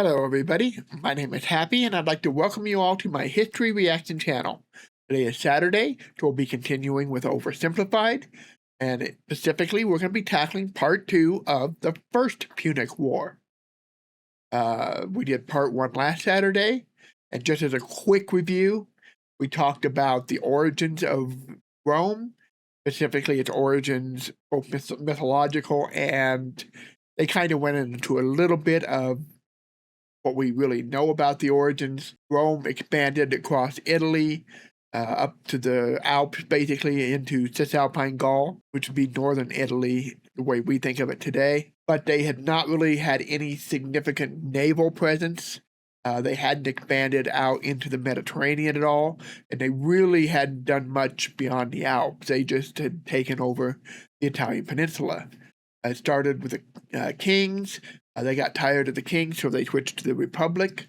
Hello everybody, my name is Happy and I'd like to welcome you all to my History Reaction channel. Today is Saturday, so we'll be continuing with Oversimplified, and specifically we're going to be tackling part 2 of the First Punic War. We did part 1 last Saturday, and just as a quick review, we talked about the origins of Rome, specifically its origins, both mythological, and they kind of went into a little bit of what we really know about the origins. Rome expanded across Italy, up to the Alps, basically into Cisalpine Gaul, which would be northern Italy, the way we think of it today. But they had not really had any significant naval presence. They hadn't expanded out into the Mediterranean at all, and they really hadn't done much beyond the Alps. They just had taken over the Italian peninsula. It started with the kings. They got tired of the king, so they switched to the Republic.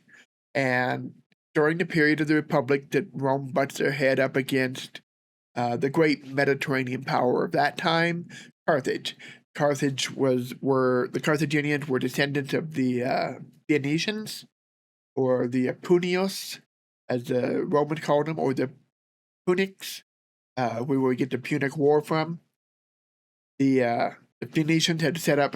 And during the period of the Republic, that Rome butts their head up against the great Mediterranean power of that time, Carthage. The Carthaginians were descendants of the Phoenicians, or the Punios, as the Romans called them, or the Punics, where we get the Punic War from. The Phoenicians had set up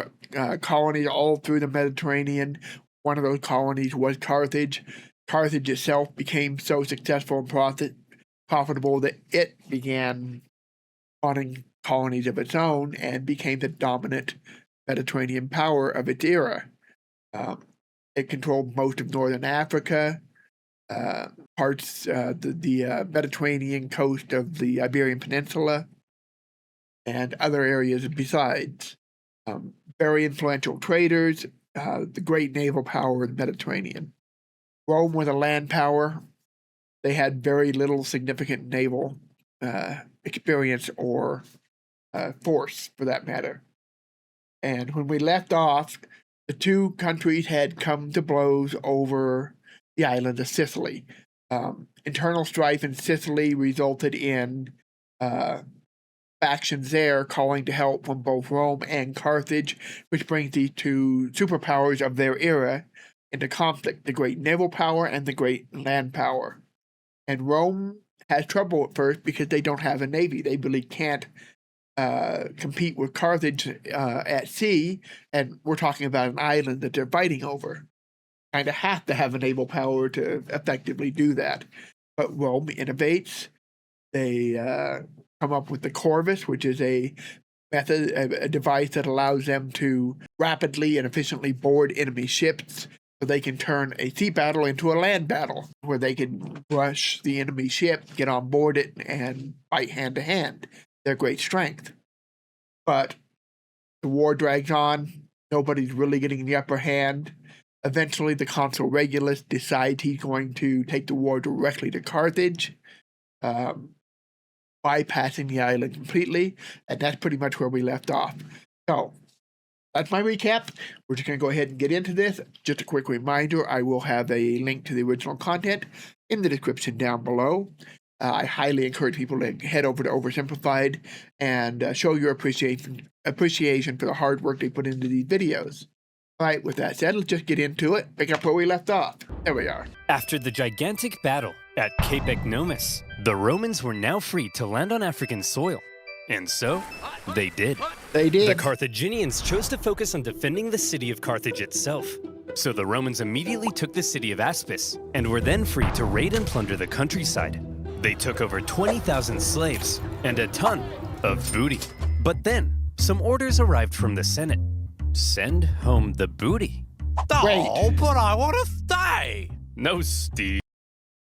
colonies all through the Mediterranean. One of those colonies was Carthage. Carthage itself became so successful and profitable that it began spawning colonies of its own and became the dominant Mediterranean power of its era. It controlled most of northern Africa, the Mediterranean coast of the Iberian Peninsula, and other areas besides. Very influential traders, the great naval power of the Mediterranean. Rome was a land power. They had very little significant naval experience or force, for that matter. And when we left off, the two countries had come to blows over the island of Sicily. Internal strife in Sicily resulted in factions there calling to help from both Rome and Carthage, which brings these two superpowers of their era into conflict, the great naval power and the great land power. And Rome has trouble at first because they don't have a navy. They really can't compete with Carthage at sea, and we're talking about an island that they're fighting over. Kind of have to have a naval power to effectively do that. But Rome innovates. They come up with the corvus, which is a device that allows them to rapidly and efficiently board enemy ships, so they can turn a sea battle into a land battle, where they can rush the enemy ship, get on board it, and fight hand to hand. Their great strength. But the war drags on. Nobody's really getting the upper hand. Eventually, the consul Regulus decides he's going to take the war directly to Carthage, bypassing the island completely, and that's pretty much where we left off. So, that's my recap. We're just going to go ahead and get into this. Just a quick reminder, I will have a link to the original content in the description down below. I highly encourage people to head over to Oversimplified and show your appreciation for the hard work they put into these videos. Alright, with that said, let's just get into it, pick up where we left off. There we are. After the gigantic battle at Cape Ecnomus, the Romans were now free to land on African soil. And so, they did. They did. The Carthaginians chose to focus on defending the city of Carthage itself. So the Romans immediately took the city of Aspis, and were then free to raid and plunder the countryside. They took over 20,000 slaves and a ton of booty. But then, some orders arrived from the Senate. Send home the booty. Oh, but I want to stay. No, Steve.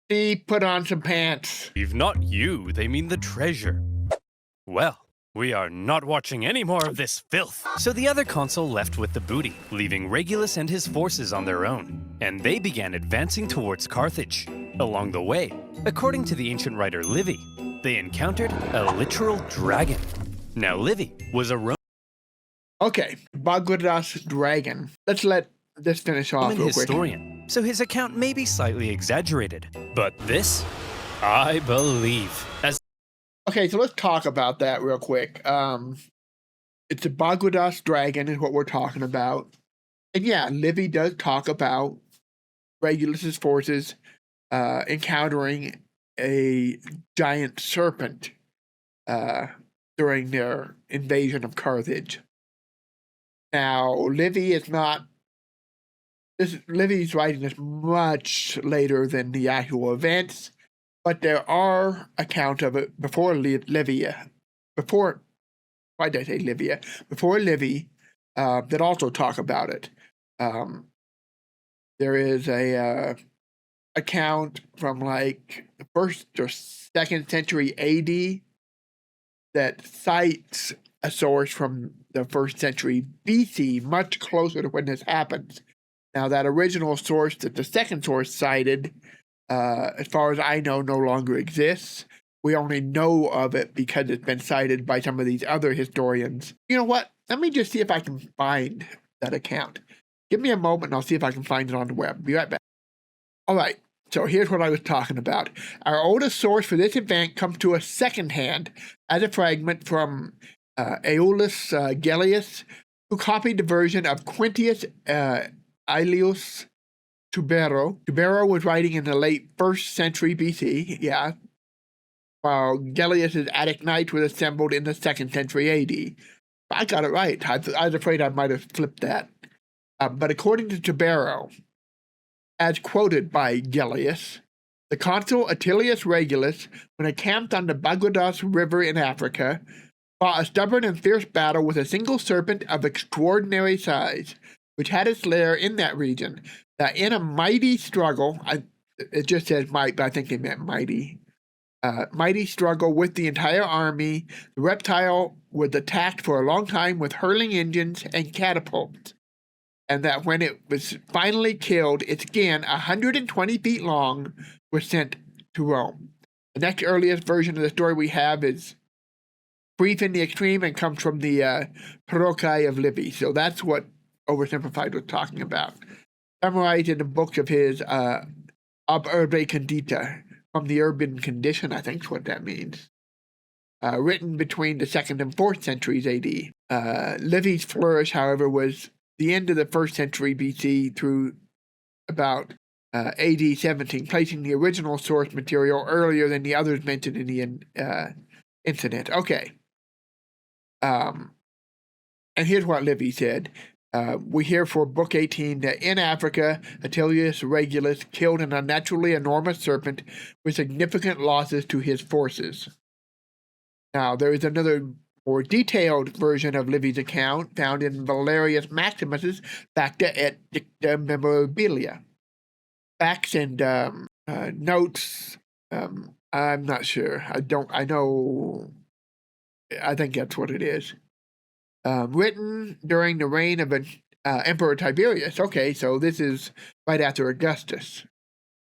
Steve, put on some pants. Steve, not you. They mean the treasure. Well, we are not watching any more of this filth. So the other consul left with the booty, leaving Regulus and his forces on their own. And they began advancing towards Carthage. Along the way, according to the ancient writer Livy, they encountered a literal dragon. Now, Livy was a Roman Bagradas dragon. Let's let this finish off real quick. Historian, so his account may be slightly exaggerated. But this, I believe. Okay, so let's talk about that real quick. It's a Bagradas dragon is what we're talking about. And yeah, Livy does talk about Regulus's forces encountering a giant serpent during their invasion of Carthage. Now, Livy's writing this much later than the actual events, but there are accounts of it before Livy, that also talk about it. There is a account from like the 1st or 2nd century AD that cites a source from the 1st century BC, much closer to when this happens. Now, that original source that the second source cited, as far as I know, no longer exists. We only know of it because it's been cited by some of these other historians. You know what? Let me just see if I can find that account. Give me a moment and I'll see if I can find it on the web. Be right back. All right, so here's what I was talking about. Our oldest source for this event comes to us secondhand as a fragment from Aulus Gellius, who copied the version of Quintius Aelius Tubero. Tubero was writing in the late 1st century BC, while Gellius's Attic Knights was assembled in the 2nd century AD. I got it right. I was afraid I might have flipped that. But according to Tubero, as quoted by Gellius, the consul Attilius Regulus, when encamped on the Bagradas River in Africa, fought a stubborn and fierce battle with a single serpent of extraordinary size, which had its lair in that region, that in a mighty struggle, it just says might, but I think they meant mighty, mighty struggle with the entire army, the reptile was attacked for a long time with hurling engines and catapults, and that when it was finally killed, its skin, 120 feet long, was sent to Rome. The next earliest version of the story we have is brief in the extreme and comes from the Parochai of Livy. So that's what Oversimplified was talking about. Summarized in the books of his Ob Urbe Condita, from the urban condition, I think is what that means. Written between the 2nd and 4th centuries AD. Livy's flourish, however, was the end of the 1st century BC through about AD 17, placing the original source material earlier than the others mentioned in the incident. Okay. And here's what Livy said. We hear for Book 18 that in Africa, Attilius Regulus killed an unnaturally enormous serpent with significant losses to his forces. Now, there is another more detailed version of Livy's account found in Valerius Maximus's Facta et Dicta Memorabilia. Facts and notes, I'm not sure. I think that's what it is. Written during the reign of Emperor Tiberius. Okay, so this is right after Augustus.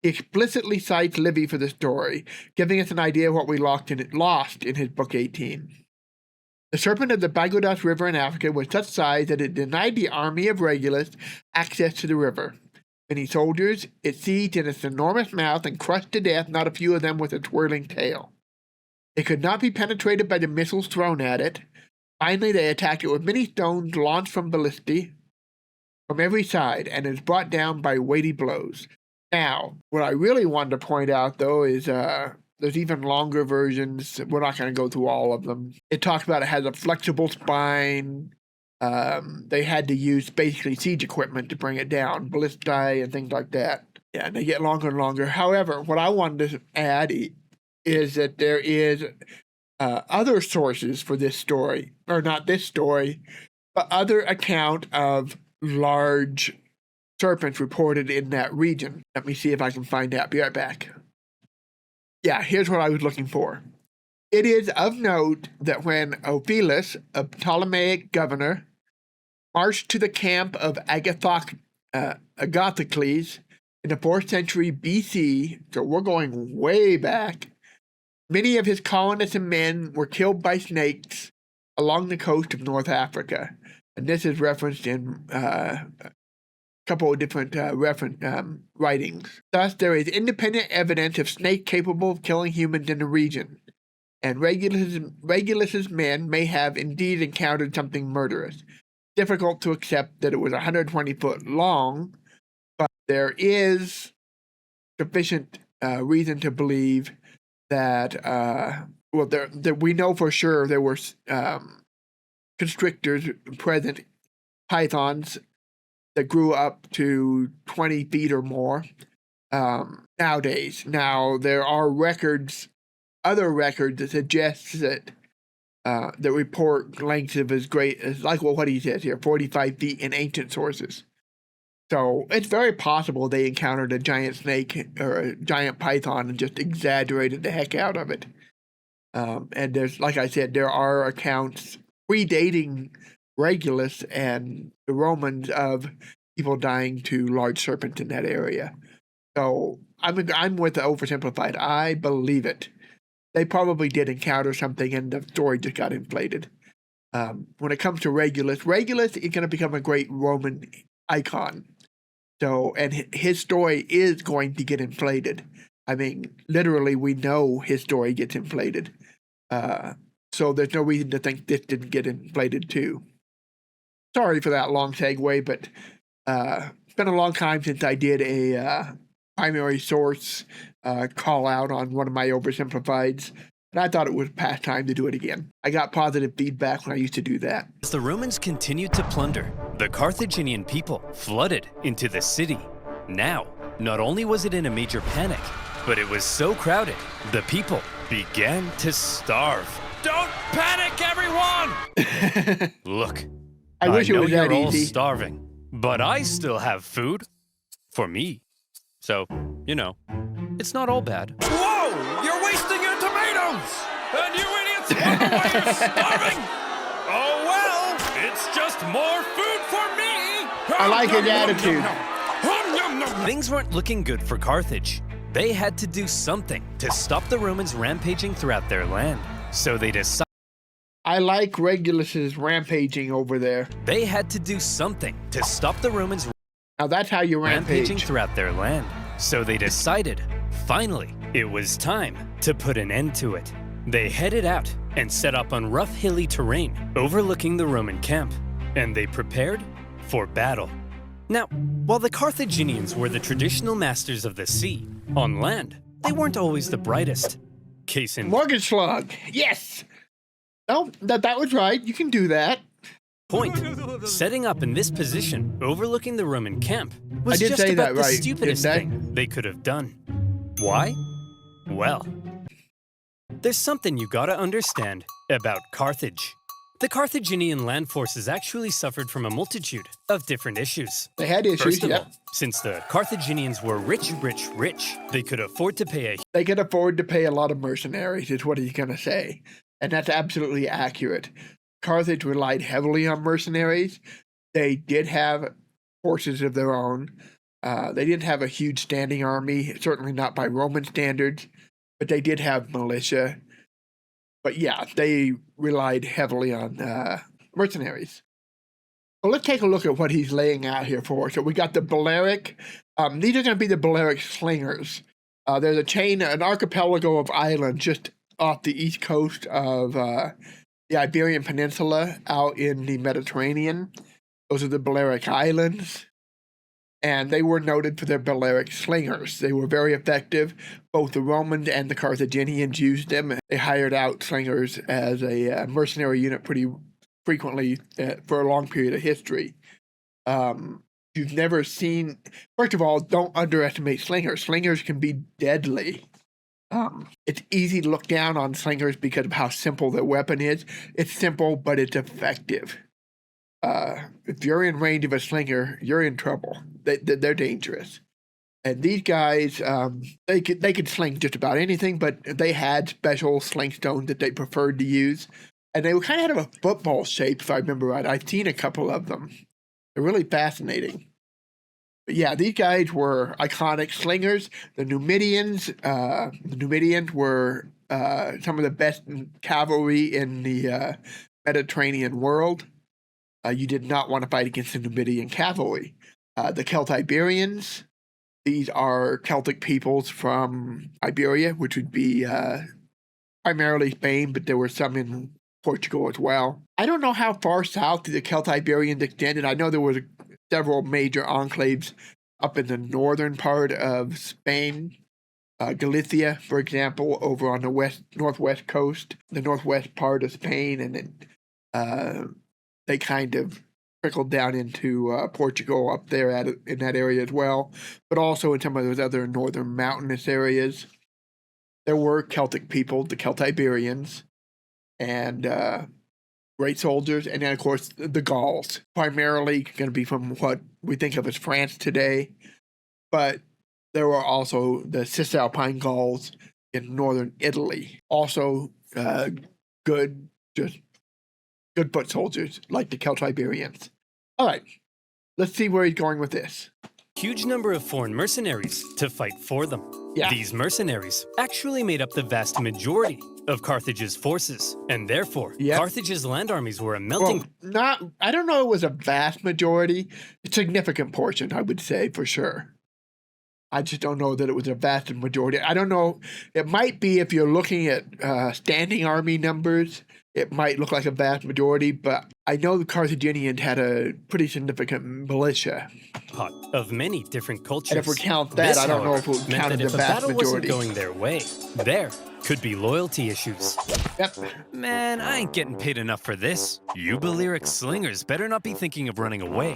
He explicitly cites Livy for the story, giving us an idea of what we lost in his Book 18. The serpent of the Bagradas River in Africa was such size that it denied the army of Regulus access to the river. Many soldiers it seized in its enormous mouth and crushed to death not a few of them with its whirling tail. It could not be penetrated by the missiles thrown at it. Finally, they attacked it with many stones launched from ballistae from every side, and is brought down by weighty blows. Now, what I really wanted to point out, though, is there's even longer versions. We're not going to go through all of them. It talks about it has a flexible spine. They had to use basically siege equipment to bring it down, ballistae and things like that. Yeah, and they get longer and longer. However, what I wanted to add is that there is other sources for this story, or not this story, but other account of large serpents reported in that region. Let me see if I can find out. Be right back. Yeah, here's what I was looking for. It is of note that when Ophilus, a Ptolemaic governor, marched to the camp of Agathocles in the 4th century BC, so we're going way back, many of his colonists and men were killed by snakes along the coast of North Africa. And this is referenced in a couple of different writings. Thus, there is independent evidence of snakes capable of killing humans in the region, and Regulus's men may have indeed encountered something murderous. Difficult to accept that it was 120 foot long, but there is sufficient reason to believe that, we know for sure there were constrictors present, pythons that grew up to 20 feet or more nowadays. Now, there are other records that suggest that report lengths of as great as, like what he says here, 45 feet in ancient sources. So it's very possible they encountered a giant snake or a giant python and just exaggerated the heck out of it. And there's, like I said, there are accounts predating Regulus and the Romans of people dying to large serpents in that area. So I'm with the Oversimplified. I believe it. They probably did encounter something, and the story just got inflated. When it comes to Regulus is going to become a great Roman icon. So, and his story is going to get inflated. I mean, literally, we know his story gets inflated. So there's no reason to think this didn't get inflated too. Sorry for that long segue, but it's been a long time since I did a primary source call out on one of my Oversimplifieds, and I thought it was past time to do it again. I got positive feedback when I used to do that. As the Romans continued to plunder, the Carthaginian people flooded into the city. Now, not only was it in a major panic, but it was so crowded, the people began to starve. Don't panic, everyone! Look, I wish it was know that you're all easy. starving, but I still have food for me. So, it's not all bad. Whoa! You're wasting your tomatoes! And you idiots wonder why you're starving! Oh well, it's just more food for me! I like his attitude. Things weren't looking good for Carthage. They had to do something to stop the Romans rampaging throughout their land. So they decided I like Regulus's rampaging over there. they had to do something to stop the Romans Now that's how you rampaging rampage. throughout their land. So they decided, finally, it was time to put an end to it. They headed out and set up on rough hilly terrain overlooking the Roman camp, and they prepared for battle. Now, while the Carthaginians were the traditional masters of the sea, on land, they weren't always the brightest. Case in Morgan Slug. Yes. No, that was right. You can do that. point, setting up in this position overlooking the Roman camp I was did just say about that the right, stupidest didn't I? thing they could have done. Why? Well, there's something you gotta understand about Carthage. The Carthaginian land forces actually suffered from a multitude of different issues. They had issues, First of yeah. all, since the Carthaginians were rich, they could afford to pay a They could afford to pay a lot of mercenaries, is what he's going to say. And that's absolutely accurate. Carthage relied heavily on mercenaries. They did have forces of their own. They didn't have a huge standing army, certainly not by Roman standards, but they did have militia. But yeah, they relied heavily on mercenaries. So let's take a look at what he's laying out here for us. So we got the Balearic. These are going to be the Balearic slingers. There's a chain, an archipelago of islands just off the east coast of the Iberian Peninsula out in the Mediterranean. Those are the Balearic Islands. And they were noted for their Balearic slingers. They were very effective. Both the Romans and the Carthaginians used them. They hired out slingers as a mercenary unit pretty frequently for a long period of history. You've never seen... First of all, don't underestimate slingers. Slingers can be deadly. It's easy to look down on slingers because of how simple their weapon is. It's simple, but it's effective. If you're in range of a slinger, you're in trouble. They're dangerous. And these guys, they could sling just about anything, but they had special sling stones that they preferred to use. And they were kind of have a football shape, if I remember right. I've seen a couple of them. They're really fascinating. But yeah, these guys were iconic slingers. The Numidians were some of the best cavalry in the Mediterranean world. You did not want to fight against the Numidian cavalry. The Celtiberians, these are Celtic peoples from Iberia, which would be primarily Spain, but there were some in Portugal as well. I don't know how far south the Celtiberians extended. I know there was several major enclaves up in the northern part of Spain, Galicia, for example, over on the northwest coast, the northwest part of Spain, and then they kind of trickled down into Portugal up there in that area as well, but also in some of those other northern mountainous areas. There were Celtic people, the Celtiberians, and great soldiers, and then, of course, the Gauls, primarily going to be from what we think of as France today, but there were also the Cisalpine Gauls in northern Italy, also good foot soldiers like the Celtiberians. All right, let's see where he's going with this. Huge number of foreign mercenaries to fight for them. Yeah. These mercenaries actually made up the vast majority of Carthage's forces, and therefore, Carthage's land armies were a melting... Well, I don't know it was a vast majority, a significant portion, I would say, for sure. I just don't know that it was a vast majority. I don't know, it might be if you're looking at standing army numbers, it might look like a vast majority, but I know the Carthaginians had a pretty significant militia. Of many different cultures. And if we count that, I don't know if it would count as a vast majority. If a battle wasn't going their way, there could be loyalty issues. Yep. Man, I ain't getting paid enough for this. You Balearic slingers better not be thinking of running away.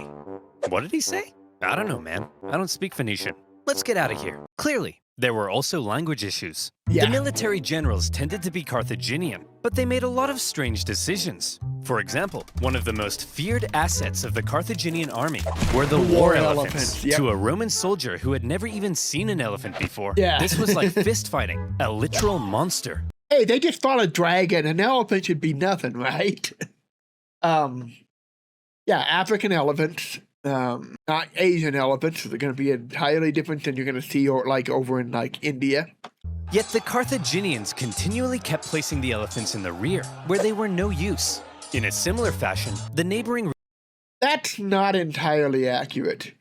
What did he say? I don't know, man. I don't speak Phoenician. Let's get out of here. Clearly, there were also language issues. Yeah. The military generals tended to be Carthaginian, but they made a lot of strange decisions. For example, one of the most feared assets of the Carthaginian army were the war elephants. Yep. To a Roman soldier who had never even seen an elephant before, this was like fist fighting, a literal monster. Hey, they just fought a dragon. An elephant should be nothing, right? African elephants. Not Asian elephants. They're going to be entirely different than you're going to see over in India. Yet the Carthaginians continually kept placing the elephants in the rear, where they were no use. In a similar fashion, the neighboring... That's not entirely accurate.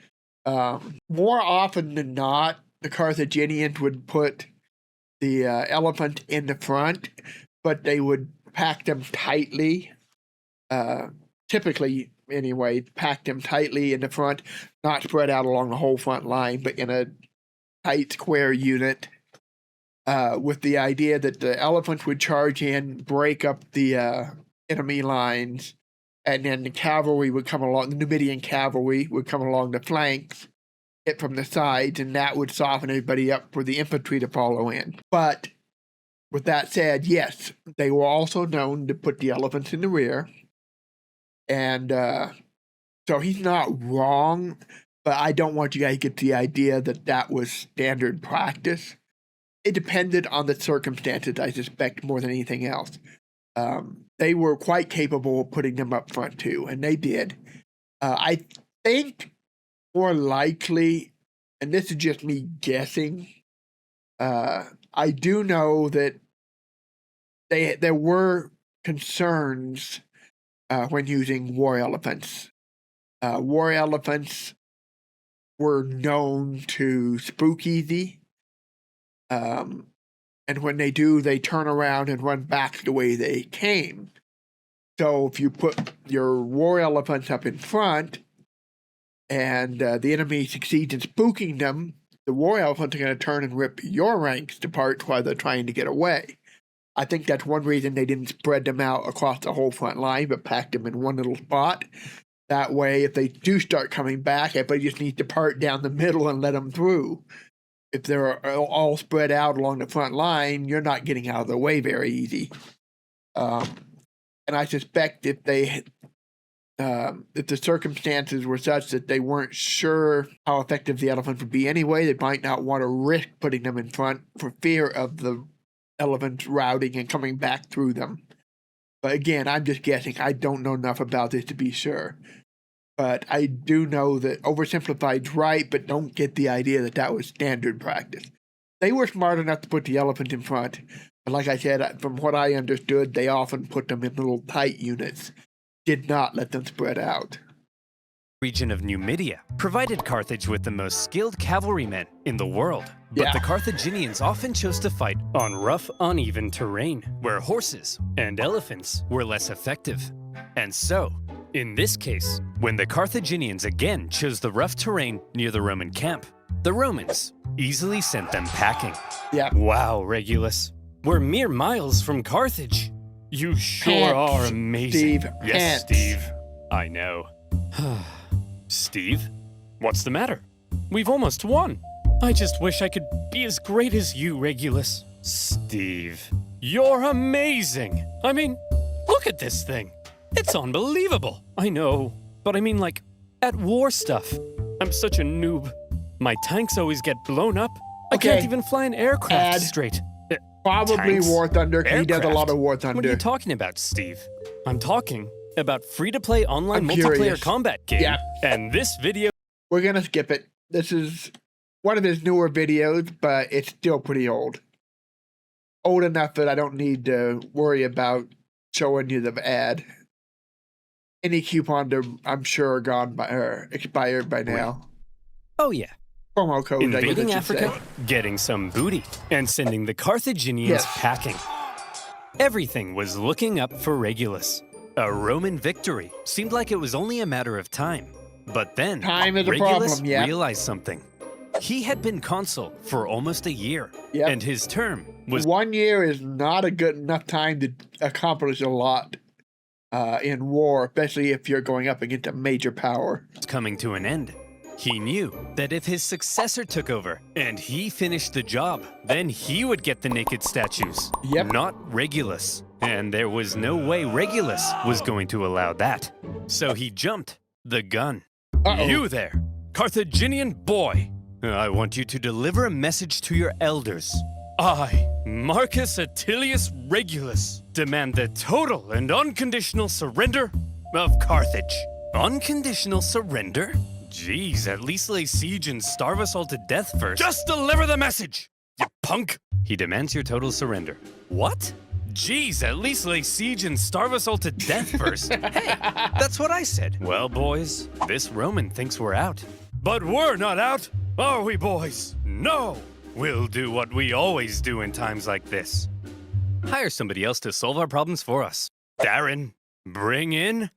More often than not, the Carthaginians would put the elephant in the front, but they would pack them tightly. Typically, anyway, pack them tightly in the front, not spread out along the whole front line, but in a tight square unit, with the idea that the elephants would charge in, break up the enemy lines, and then the cavalry would come along, the Numidian cavalry would come along the flanks, hit from the sides, and that would soften everybody up for the infantry to follow in. But with that said, yes, they were also known to put the elephants in the rear. And so he's not wrong, but I don't want you guys to get the idea that that was standard practice. It depended on the circumstances, I suspect, more than anything else. They were quite capable of putting them up front, too, and they did. I think more likely, and this is just me guessing, I do know that there were concerns when using war elephants. War elephants were known to spook easy. And when they do, they turn around and run back the way they came. So if you put your war elephants up in front and the enemy succeeds in spooking them, the war elephants are going to turn and rip your ranks apart while they're trying to get away. I think that's one reason they didn't spread them out across the whole front line, but packed them in one little spot. That way, if they do start coming back, everybody just needs to part down the middle and let them through. If they're all spread out along the front line, you're not getting out of the way very easy. And I suspect if the circumstances were such that they weren't sure how effective the elephants would be anyway, they might not want to risk putting them in front for fear of the elephants routing and coming back through them. But again, I'm just guessing. I don't know enough about this to be sure. But I do know that Oversimplified's right, but don't get the idea that that was standard practice. They were smart enough to put the elephant in front. But like I said, from what I understood, they often put them in little tight units, did not let them spread out. Region of Numidia provided Carthage with the most skilled cavalrymen in the world. But the Carthaginians often chose to fight on rough, uneven terrain, where horses and elephants were less effective. And so, In this case, when the Carthaginians again chose the rough terrain near the Roman camp, the Romans easily sent them packing. Yeah. Wow, Regulus. We're mere miles from Carthage. You sure Pants, are amazing. Steve, Yes, pants. Steve. I know. Steve? What's the matter? We've almost won. I just wish I could be as great as you, Regulus. Steve, you're amazing. I mean, look at this thing. It's unbelievable. I know, but I mean like at war stuff. I'm such a noob. My tanks always get blown up. I Okay. can't even fly an aircraft Add. straight. Probably Tanks, War Thunder. He does a lot aircraft. of War What are you Thunder. talking about, Steve? I'm talking about free-to-play online I'm multiplayer curious. combat game. Yeah. And this video We're gonna skip it. This is one of his newer videos, but it's still pretty old. Old enough that I don't need to worry about showing you the ad. Any coupons are, I'm sure, are gone by or expired by now. Oh yeah. Promo codes, I guess I Invading should Africa, say. getting some booty, and sending the Carthaginians Yes. packing. Everything was looking up for Regulus. A Roman victory seemed like it was only a matter of time. But then Time is a Regulus problem, yeah. realized something. He had been consul for almost a year, Yep. and his term was 1 year is not a good enough time to accomplish a lot in war, especially if you're going up against a major power. coming to an end. He knew that if his successor took over and he finished the job, then he would get the naked statues, Yep. not Regulus. And there was no way Regulus was going to allow that. So he jumped the gun. Uh-oh. You there, Carthaginian boy. I want you to deliver a message to your elders. I, Marcus Attilius Regulus, demand the total and unconditional surrender of Carthage. Unconditional surrender? Jeez, at least lay siege and starve us all to death first. Just deliver the message, you punk! He demands your total surrender. What? Jeez, at least lay siege and starve us all to death first. Hey, that's what I said. Well, boys, this Roman thinks we're out. But we're not out, are we, boys? No! We'll do what we always do in times like this. Hire somebody else to solve our problems for us. Darren, bring in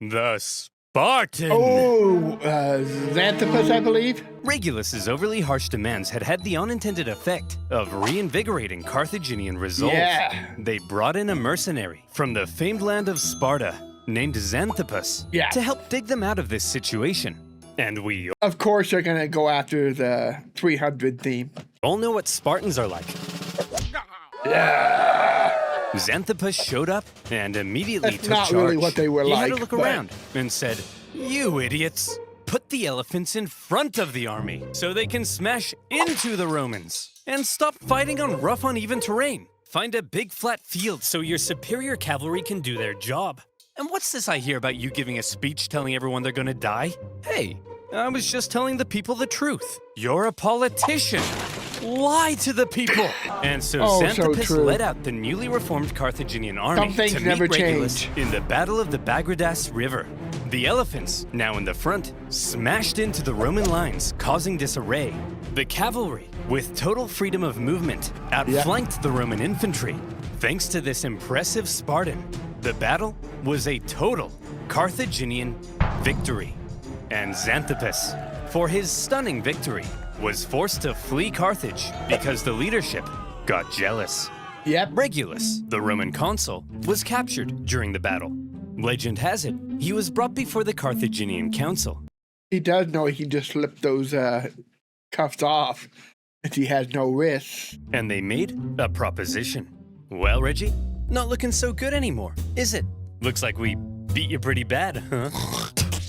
the Spartan. Oh, Xanthippus, I believe. Regulus's overly harsh demands had the unintended effect of reinvigorating Carthaginian resolve. Yeah. They brought in a mercenary from the famed land of Sparta named Xanthippus Yeah. to help dig them out of this situation. And we Of course, they're gonna go after the 300 theme. all know what Spartans are like. Xanthippus showed up and immediately That's took not charge. really what they were he like, had to look but- around and said, "You idiots! Put the elephants in front of the army so they can smash into the Romans and stop fighting on rough, uneven terrain. Find a big flat field so your superior cavalry can do their job. And what's this I hear about you giving a speech telling everyone they're gonna die? Hey, I was just telling the people the truth. You're a politician. Lie to the people." And so Oh, so Xanthippus true. led out the newly reformed Carthaginian army Some things to meet never Regulus change. in the Battle of the Bagradas River. The elephants, now in the front, smashed into the Roman lines, causing disarray. The cavalry, with total freedom of movement, outflanked the Roman infantry. Thanks to this impressive Spartan, the battle was a total Carthaginian victory. And Xanthippus, for his stunning victory, was forced to flee Carthage because the leadership got jealous. Yep. Regulus, the Roman consul, was captured during the battle. Legend has it, he was brought before the Carthaginian council. He does know he can just slip those cuffs off if he has no wrists. And they made a proposition. Well, Reggie, not looking so good anymore, is it? Looks like we beat you pretty bad, huh?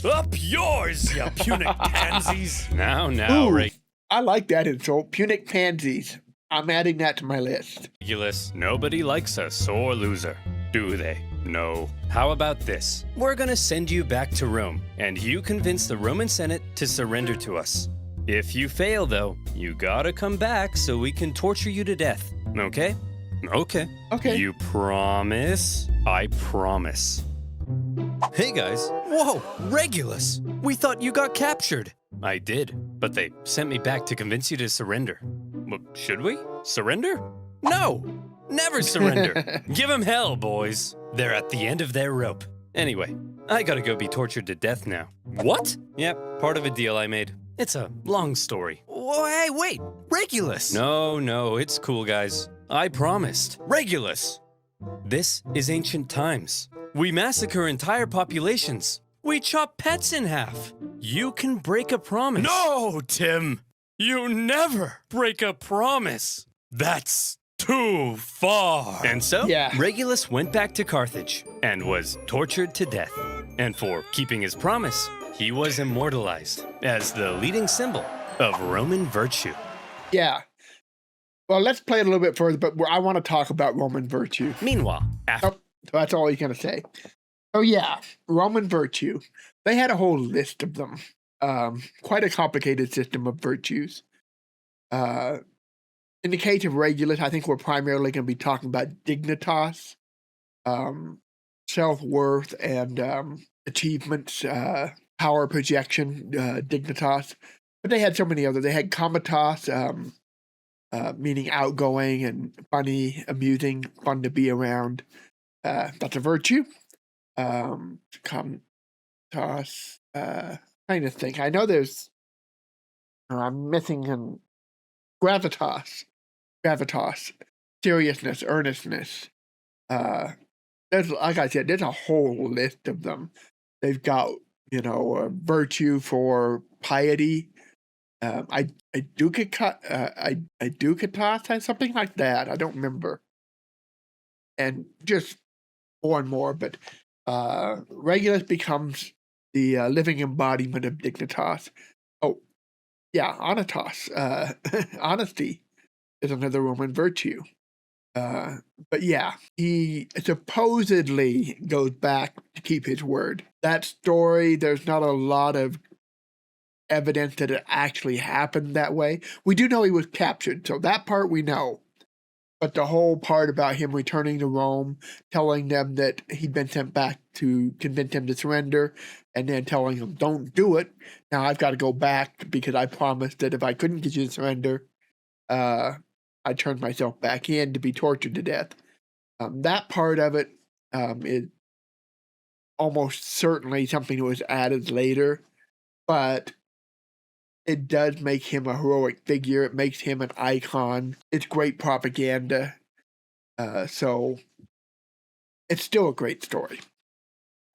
Up yours, you Punic pansies! Now, Ooh, I like that insult. Punic pansies. I'm adding that to my list. Regulus, nobody likes a sore loser, do they? No. How about this? We're gonna send you back to Rome, and you convince the Roman Senate to surrender to us. If you fail, though, you gotta come back so we can torture you to death, okay? Okay. Okay. You promise? I promise. Hey guys. Whoa, Regulus! We thought you got captured. I did, but they sent me back to convince you to surrender. Well, should we? Surrender? No! Never surrender! Give 'em hell, boys. They're at the end of their rope. Anyway, I gotta go be tortured to death now. What? Yep, part of a deal I made. It's a long story. Oh, hey, wait! Regulus! No, it's cool, guys. I promised. Regulus! This is ancient times. We massacre entire populations. We chop pets in half. You can break a promise. No, Tim! You never break a promise. That's too far. And so, Yeah. Regulus went back to Carthage and was tortured to death. And for keeping his promise, he was immortalized as the leading symbol of Roman virtue. Yeah. Well, let's play it a little bit further, but I want to talk about Roman virtue. Meanwhile, after Oh, so that's all he's going to say. Oh, yeah. Roman virtue. They had a whole list of them. Quite a complicated system of virtues. In the case of Regulus, I think we're primarily going to be talking about dignitas, self-worth, and achievements, power projection, dignitas. But they had so many others. They had comitas, meaning outgoing and funny, amusing, fun to be around. That's a virtue. Comitas, trying to think. I know there's, I'm missing an gravitas, seriousness, earnestness. There's, like I said, there's a whole list of them. They've got, virtue for piety. I ducatas, something like that. I don't remember. And just more and more, but Regulus becomes the living embodiment of dignitas. Oh, yeah, honestas. Honesty is another Roman virtue. But yeah, he supposedly goes back to keep his word. That story, there's not a lot of evidence that it actually happened that way. We do know he was captured, so that part we know. But the whole part about him returning to Rome, telling them that he'd been sent back to convince them to surrender, and then telling them, don't do it. Now I've got to go back because I promised that if I couldn't get you to surrender, I'd turn myself back in to be tortured to death. That part of it is almost certainly something that was added later, but it does make him a heroic figure. It makes him an icon. It's great propaganda. So it's still a great story.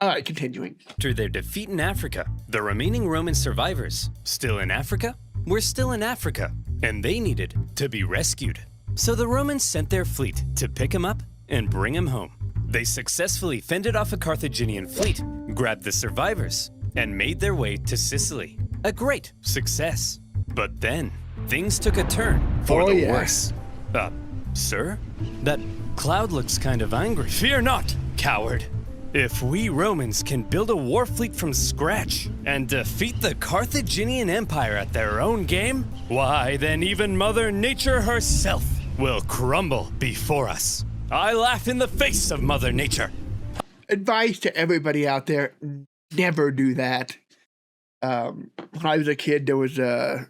All right, continuing. After their defeat in Africa, the remaining Roman survivors, still in Africa, were still in Africa, and they needed to be rescued. So the Romans sent their fleet to pick him up and bring him home. They successfully fended off a Carthaginian fleet, grabbed the survivors, and made their way to Sicily. A great success. But then, things took a turn for the worse. Sir? That cloud looks kind of angry. Fear not, coward. If we Romans can build a war fleet from scratch and defeat the Carthaginian Empire at their own game, why, then even Mother Nature herself will crumble before us. I laugh in the face of Mother Nature. Advice to everybody out there, never do that. When I was a kid, there was a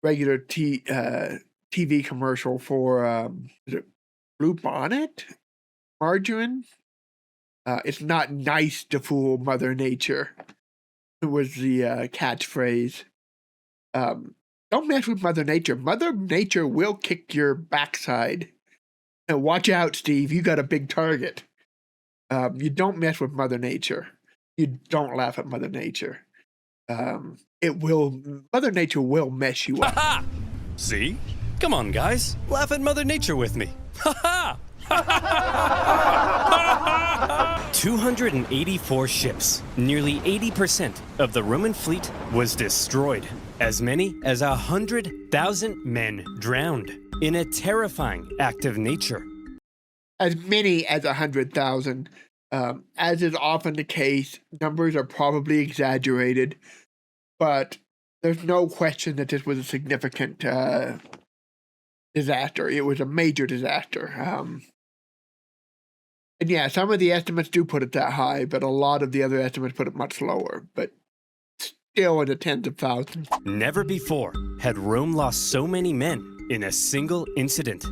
regular TV commercial for is it Blue Bonnet? Margarine? It's not nice to fool Mother Nature. It was the catchphrase. Don't mess with Mother Nature. Mother Nature will kick your backside. Now watch out, Steve. You got a big target. You don't mess with Mother Nature. You don't laugh at Mother Nature. Mother Nature will mess you up. Ha ha! See? Come on, guys. Laugh at Mother Nature with me. Ha ha! 284 ships, nearly 80% of the Roman fleet was destroyed. As many as 100,000 men drowned in a terrifying act of nature. As many as 100,000. As is often the case, numbers are probably exaggerated, but there's no question that this was a significant disaster. It was a major disaster. And yeah, some of the estimates do put it that high, but a lot of the other estimates put it much lower, but still in the tens of thousands. Never before had Rome lost so many men in a single incident.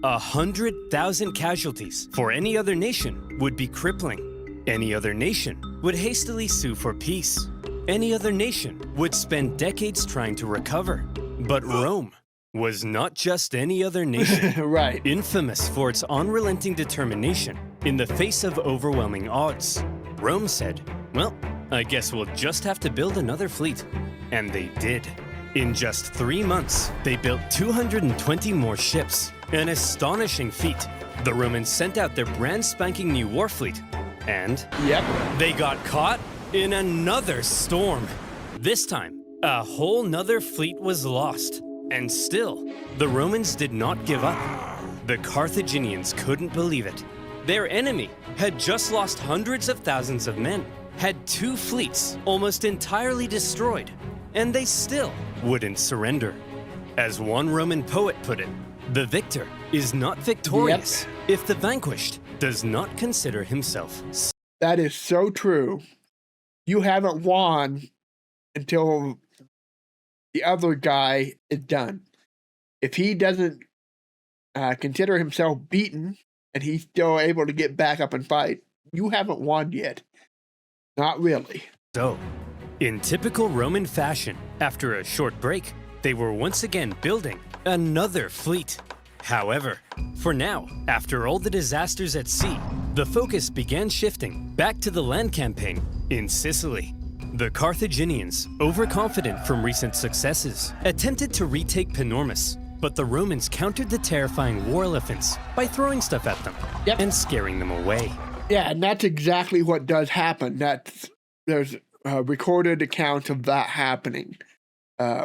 100,000 casualties for any other nation would be crippling. Any other nation would hastily sue for peace. Any other nation would spend decades trying to recover. But Rome was not just any other nation. Right. Infamous for its unrelenting determination in the face of overwhelming odds, Rome said, well, I guess we'll just have to build another fleet. And they did. In just 3 months, they built 220 more ships. An astonishing feat. The Romans sent out their brand spanking new war fleet. And they got caught in another storm. This time, a whole nother fleet was lost. And still, the Romans did not give up. The Carthaginians couldn't believe it. Their enemy had just lost hundreds of thousands of men, had 2 fleets almost entirely destroyed, and they still wouldn't surrender. As one Roman poet put it, the victor is not victorious if the vanquished does not consider himself. That is so true. You haven't won until the other guy is done. If he doesn't consider himself beaten and he's still able to get back up and fight, you haven't won yet. Not really. So, in typical Roman fashion, after a short break, they were once again building another fleet. However, for now, after all the disasters at sea, the focus began shifting back to the land campaign in Sicily. The Carthaginians, overconfident from recent successes, attempted to retake Panormus, but the Romans countered the terrifying war elephants by throwing stuff at them and scaring them away. Yeah, and that's exactly what does happen. There's recorded accounts of that happening,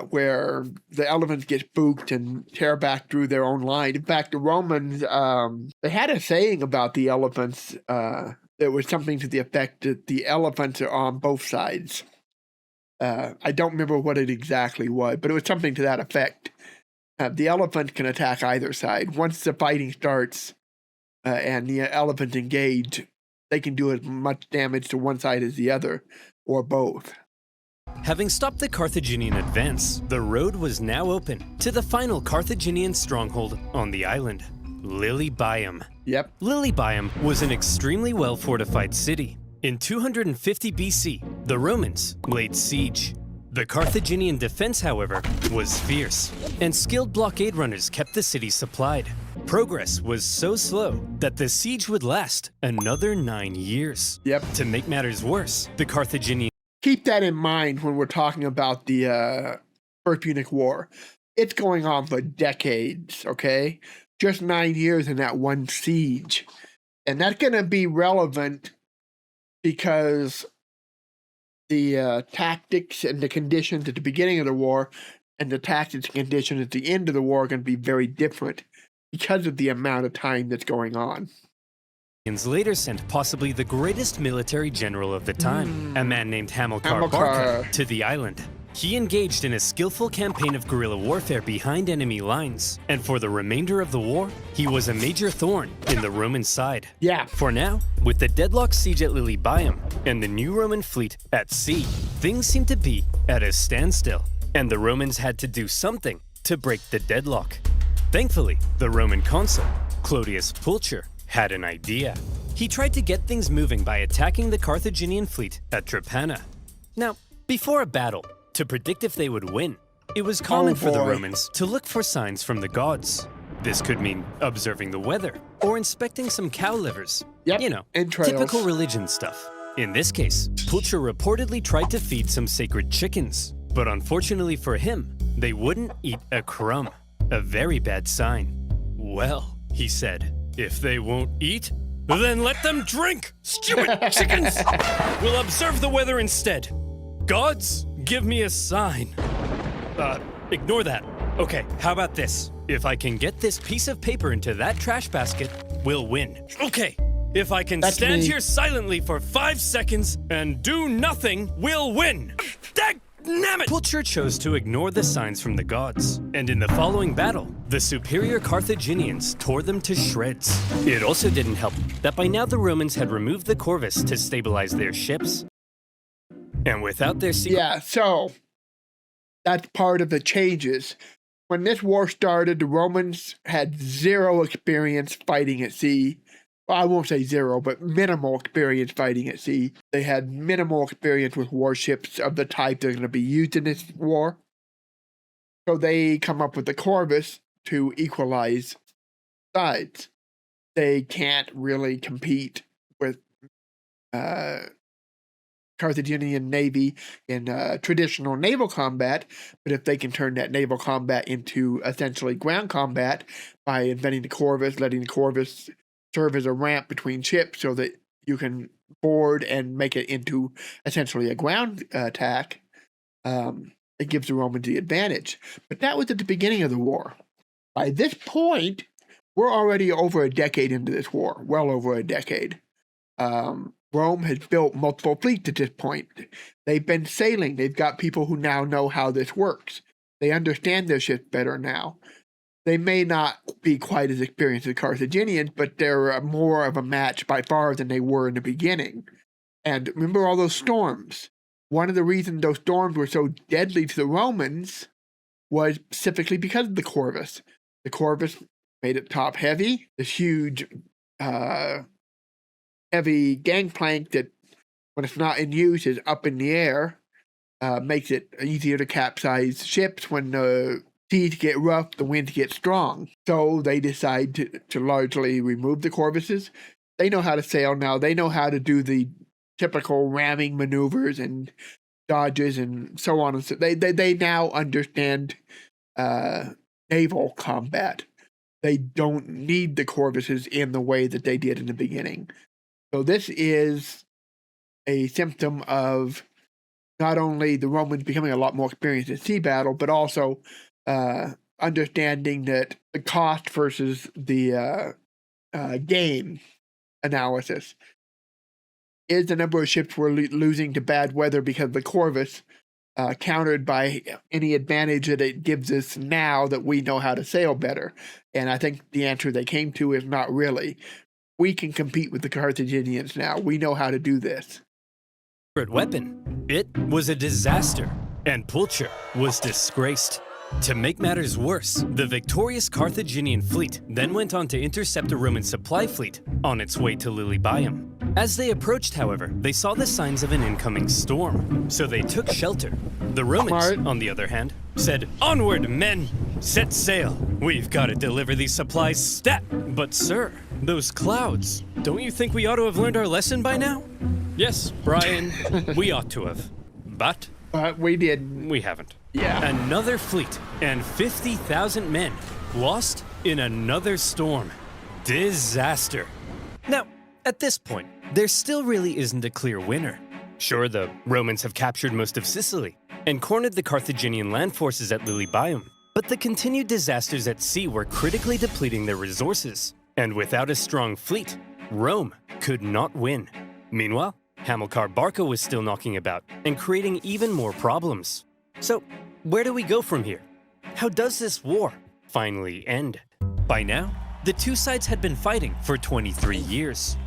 where the elephants get spooked and tear back through their own line. In fact, the Romans, they had a saying about the elephants. It was something to the effect that the elephants are on both sides. I don't remember what it exactly was, but it was something to that effect. The elephant can attack either side. Once the fighting starts and the elephants engage, they can do as much damage to one side as the other, or both. Having stopped the Carthaginian advance, the road was now open to the final Carthaginian stronghold on the island, Lilybaeum. Lilybaeum was an extremely well-fortified city. In 250 BC, the Romans laid siege. The Carthaginian defense, however, was fierce, and skilled blockade runners kept the city supplied. Progress was so slow that the siege would last another 9 years. To make matters worse, the Carthaginians... Keep that in mind when we're talking about the First Punic War. It's going on for decades, okay? Just 9 years in that one siege. And that's going to be relevant because the tactics and the conditions at the beginning of the war and the tactics and conditions at the end of the war are going to be very different because of the amount of time that's going on. Later sent possibly the greatest military general of the time, a man named Hamilcar Barca, to the island. He engaged in a skillful campaign of guerrilla warfare behind enemy lines, and for the remainder of the war, he was a major thorn in the Roman side. For now, with the Deadlock siege at Lilybaeum and the new Roman fleet at sea, things seemed to be at a standstill, and the Romans had to do something to break the deadlock. Thankfully, the Roman consul, Clodius Pulcher, had an idea. He tried to get things moving by attacking the Carthaginian fleet at Drepana. Now, before a battle, to predict if they would win, it was common for the Romans to look for signs from the gods. This could mean observing the weather or inspecting some cow livers. You know, typical religion stuff. In this case, Pulcher reportedly tried to feed some sacred chickens, but unfortunately for him, they wouldn't eat a crumb. A very bad sign. Well, he said, if they won't eat, then let them drink! Stupid chickens! We'll observe the weather instead. Gods, give me a sign. Ignore that. Okay, how about this? If I can get this piece of paper into that trash basket, we'll win. Okay, if I can stand here silently for 5 seconds and do nothing, we'll win. Dammit! Pulcher chose to ignore the signs from the gods, and in the following battle, the superior Carthaginians tore them to shreds. It also didn't help that by now the Romans had removed the corvus to stabilize their ships. And without their so that's part of the changes. When this war started, the Romans had zero experience fighting at sea. well, I won't say zero, but minimal experience fighting at sea. They had minimal experience with warships of the type that are going to be used in this war. So they come up with the corvus to equalize sides. They can't really compete with Carthaginian navy in traditional naval combat, but if they can turn that naval combat into essentially ground combat by inventing the corvus, letting the corvus serve as a ramp between ships so that you can board and make it into essentially a ground attack, it gives the Romans the advantage. But that was at the beginning of the war. By this point, we're already over a decade into this war, well over a decade. Rome has built multiple fleets at this point. They've been sailing. They've got people who now know how this works. They understand their ships better now. They may not be quite as experienced as Carthaginians, but they're more of a match by far than they were in the beginning. And remember all those storms? One of the reasons those storms were so deadly to the Romans was specifically because of the corvus. The corvus made it top heavy, this huge heavy gangplank that, when it's not in use, is up in the air, makes it easier to capsize ships when the seas get rough, the winds get strong. So they decide to largely remove the corvuses. They know how to sail now. They know how to do the typical ramming maneuvers and dodges and so on. And so they now understand naval combat. They don't need the corvuses in the way that they did in the beginning. So this is a symptom of not only the Romans becoming a lot more experienced in sea battle, but also understanding that the cost versus the gain analysis. Is the number of ships we're losing to bad weather because of the corvus countered by any advantage that it gives us now that we know how to sail better? And I think the answer they came to is not really. We can compete with the Carthaginians now. We know how to do this. Weapon. It was a disaster, and Pulcher was disgraced. To make matters worse, the victorious Carthaginian fleet then went on to intercept a Roman supply fleet on its way to Lilybaeum. As they approached, however, they saw the signs of an incoming storm, so they took shelter. The Romans, on the other hand, said, "Onward, men! Set sail! We've got to deliver these supplies stat!" But sir, those clouds, don't you think we ought to have learned our lesson by now? Yes, Brian, we ought to have. But we didn't. We haven't. Yeah. Another fleet and 50,000 men lost in another storm. Disaster. Now, at this point, there still really isn't a clear winner. Sure, the Romans have captured most of Sicily and cornered the Carthaginian land forces at Lilybaeum, but the continued disasters at sea were critically depleting their resources, and without a strong fleet, Rome could not win. Meanwhile, Hamilcar Barca was still knocking about and creating even more problems. So, where do we go from here? How does this war finally end? By now, the two sides had been fighting for 23 years.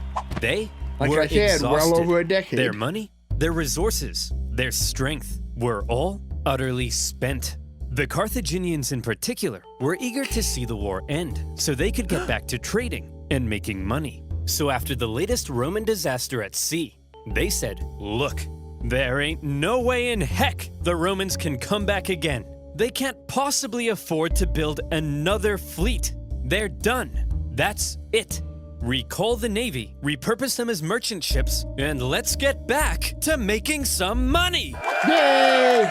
They were exhausted. Well over a decade. Their money, their resources, their strength were all utterly spent. The Carthaginians in particular were eager to see the war end so they could get back to trading and making money. So after the latest Roman disaster at sea, they said, "Look, there ain't no way in heck the Romans can come back again. They can't possibly afford to build another fleet. They're done. That's it. Recall the navy, repurpose them as merchant ships, and let's get back to making some money." Yay!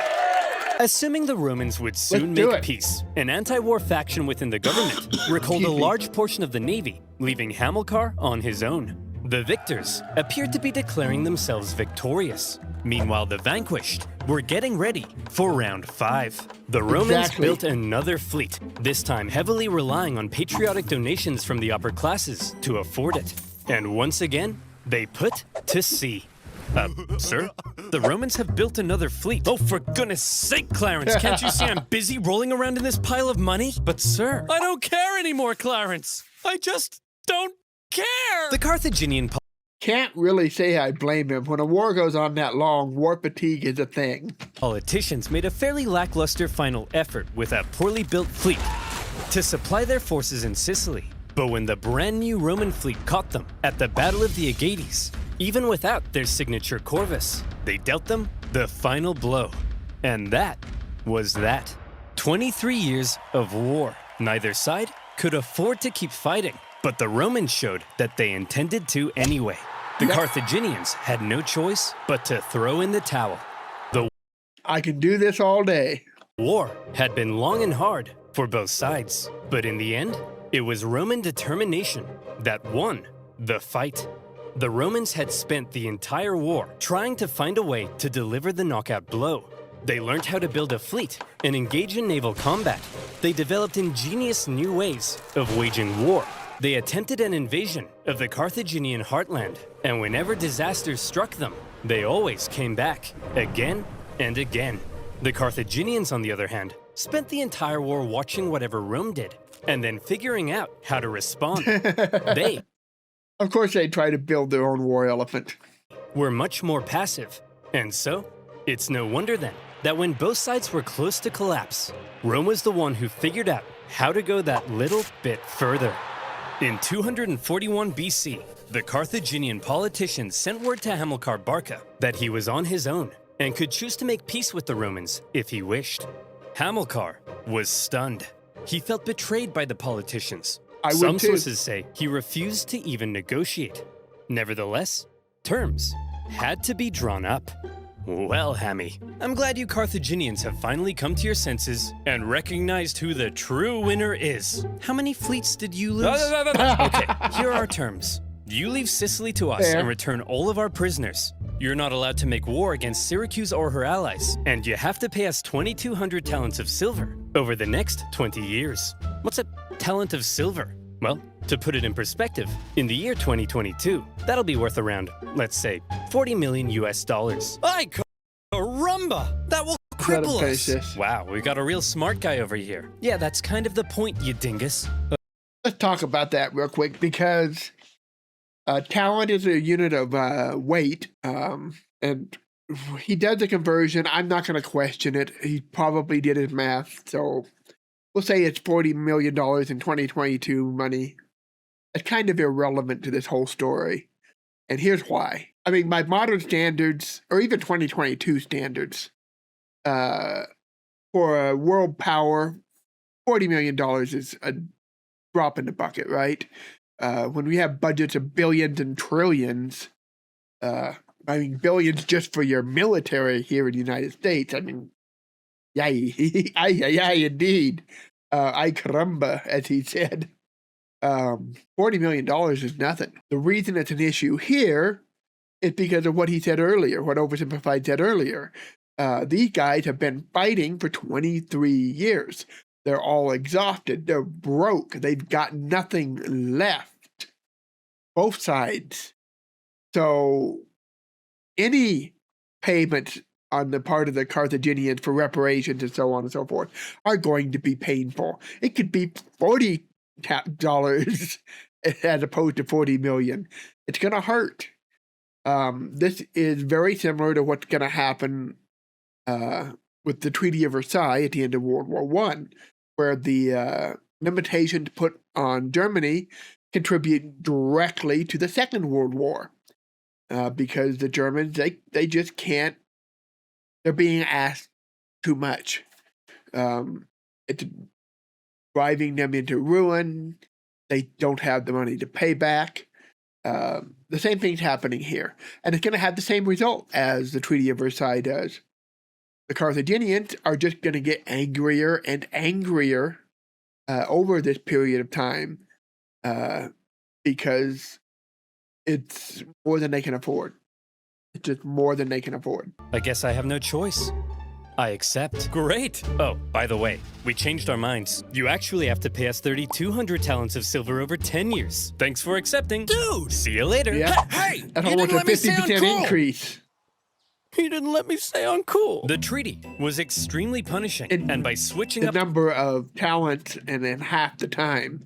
Assuming the Romans would soon make peace, an anti-war faction within the government recalled a large portion of the navy, leaving Hamilcar on his own. The victors appeared to be declaring themselves victorious. Meanwhile, the vanquished were getting ready for round 5. The Romans built another fleet, this time heavily relying on patriotic donations from the upper classes to afford it. And once again, they put to sea. Sir? The Romans have built another fleet. Oh, for goodness sake, Clarence, can't you see I'm busy rolling around in this pile of money? But sir, I don't care anymore, Clarence. I just don't care. The Carthaginian can't really say I blame him. When a war goes on that long, war fatigue is a thing. Politicians made a fairly lackluster final effort with a poorly built fleet to supply their forces in Sicily. But when the brand new Roman fleet caught them at the Battle of the Aegates, even without their signature corvus, they dealt them the final blow. And that was that. 23 years of war. Neither side could afford to keep fighting, but the Romans showed that they intended to anyway. The Carthaginians had no choice but to throw in the towel. I can do this all day. War had been long and hard for both sides, but in the end, it was Roman determination that won the fight. The Romans had spent the entire war trying to find a way to deliver the knockout blow. They learned how to build a fleet and engage in naval combat. They developed ingenious new ways of waging war. They attempted an invasion of the Carthaginian heartland, and whenever disasters struck them, they always came back, again and again. The Carthaginians, on the other hand, spent the entire war watching whatever Rome did, and then figuring out how to respond. They Of course, they try to build their own war elephant. were much more passive, and so, it's no wonder then that when both sides were close to collapse, Rome was the one who figured out how to go that little bit further. In 241 BC, the Carthaginian politicians sent word to Hamilcar Barca that he was on his own and could choose to make peace with the Romans if he wished. Hamilcar was stunned. He felt betrayed by the politicians. I would Some too. sources say he refused to even negotiate. Nevertheless, terms had to be drawn up. Well, Hammy, I'm glad you Carthaginians have finally come to your senses and recognized who the true winner is. How many fleets did you lose? Okay, here are our terms. You leave Sicily to us Fair. and return all of our prisoners. You're not allowed to make war against Syracuse or her allies, and you have to pay us 2,200 talents of silver over the next 20 years. What's a talent of silver? Well, to put it in perspective, in the year 2022, that'll be worth around, let's say, 40 million US dollars. Ay, caramba! That will cripple us. This. Wow, we got a real smart guy over here. Yeah, that's kind of the point, you dingus. Let's talk about that real quick because talent is a unit of weight, and he does the conversion. I'm not going to question it. He probably did his math, so we'll say it's $40 million in 2022 money. It's kind of irrelevant to this whole story, and here's why. I mean, by modern standards, or even 2022 standards, for a world power, $40 million is a drop in the bucket, right? When we have budgets of billions and trillions, I mean, billions just for your military here in the United States. I mean, yay, indeed. Ay caramba, as he said. $40 million is nothing. The reason it's an issue here is because of what he said earlier, what Oversimplified said earlier. These guys have been fighting for 23 years. They're all exhausted. They're broke. They've got nothing left. Both sides. So any payments on the part of the Carthaginians for reparations and so on and so forth are going to be painful. It could be $40 as opposed to 40 million. It's going to hurt. This is very similar to what's going to happen with the Treaty of Versailles at the end of World War I, where the limitations put on Germany contribute directly to the Second World War, because the Germans, they just can't, they're being asked too much. It's driving them into ruin. They don't have the money to pay back. The same thing's happening here. And it's going to have the same result as the Treaty of Versailles does. The Carthaginians are just going to get angrier and angrier over this period of time because it's more than they can afford. It's just more than they can afford. I guess I have no choice. I accept. Great. Oh, by the way, we changed our minds. You actually have to pay us 3,200 talents of silver over 10 years. Thanks for accepting. Dude! See you later. Yeah. Hey! That's You almost didn't a let me say 50% uncool. increase. He didn't let me say uncool. The treaty was extremely punishing, And and by switching The up number of talents and in half the time.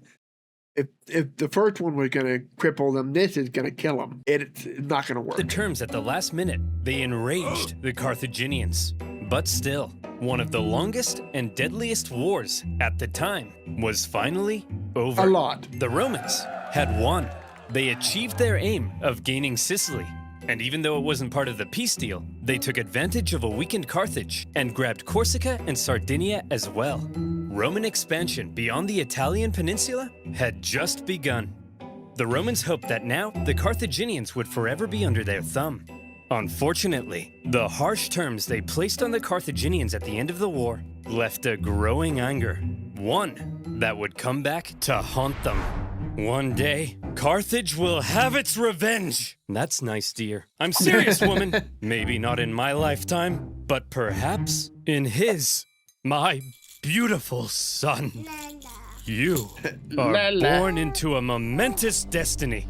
If the first one was going to cripple them, this is going to kill them. It's not going to work. the terms at the last minute, they enraged the Carthaginians. But still, one of the longest and deadliest wars at the time was finally over. A lot. The Romans had won. They achieved their aim of gaining Sicily. And even though it wasn't part of the peace deal, they took advantage of a weakened Carthage and grabbed Corsica and Sardinia as well. Roman expansion beyond the Italian peninsula had just begun. The Romans hoped that now the Carthaginians would forever be under their thumb. Unfortunately, the harsh terms they placed on the Carthaginians at the end of the war left a growing anger, one that would come back to haunt them. One day, Carthage will have its revenge. That's nice, dear. I'm serious, woman. Maybe not in my lifetime, but perhaps in his, my beautiful son. You are born into a momentous destiny.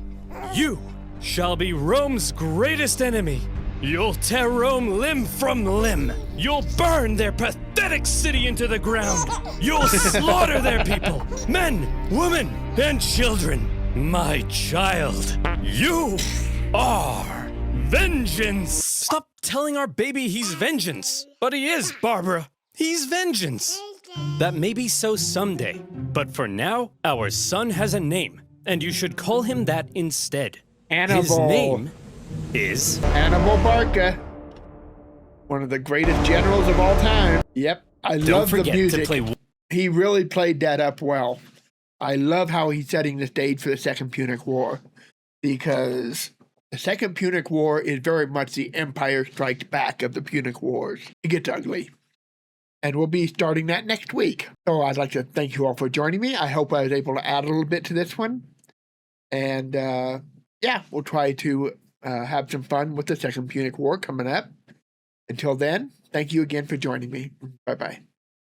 You shall be Rome's greatest enemy. You'll tear Rome limb from limb. You'll burn their pathetic city into the ground. You'll slaughter their people, men, women, and children. My child, you are vengeance. Stop telling our baby he's vengeance. But he is, Barbara. He's vengeance. That may be so someday, but for now, our son has a name, and you should call him that instead. Hannibal. His name is Hannibal Barca. One of the greatest generals of all time. Yep, I Don't love the forget music. to play. He really played that up well. I love how he's setting the stage for the Second Punic War, because the Second Punic War is very much the Empire Strikes Back of the Punic Wars. It gets ugly. And we'll be starting that next week. So I'd like to thank you all for joining me. I hope I was able to add a little bit to this one. And yeah, we'll try to have some fun with the Second Punic War coming up. Until then, thank you again for joining me. Bye-bye.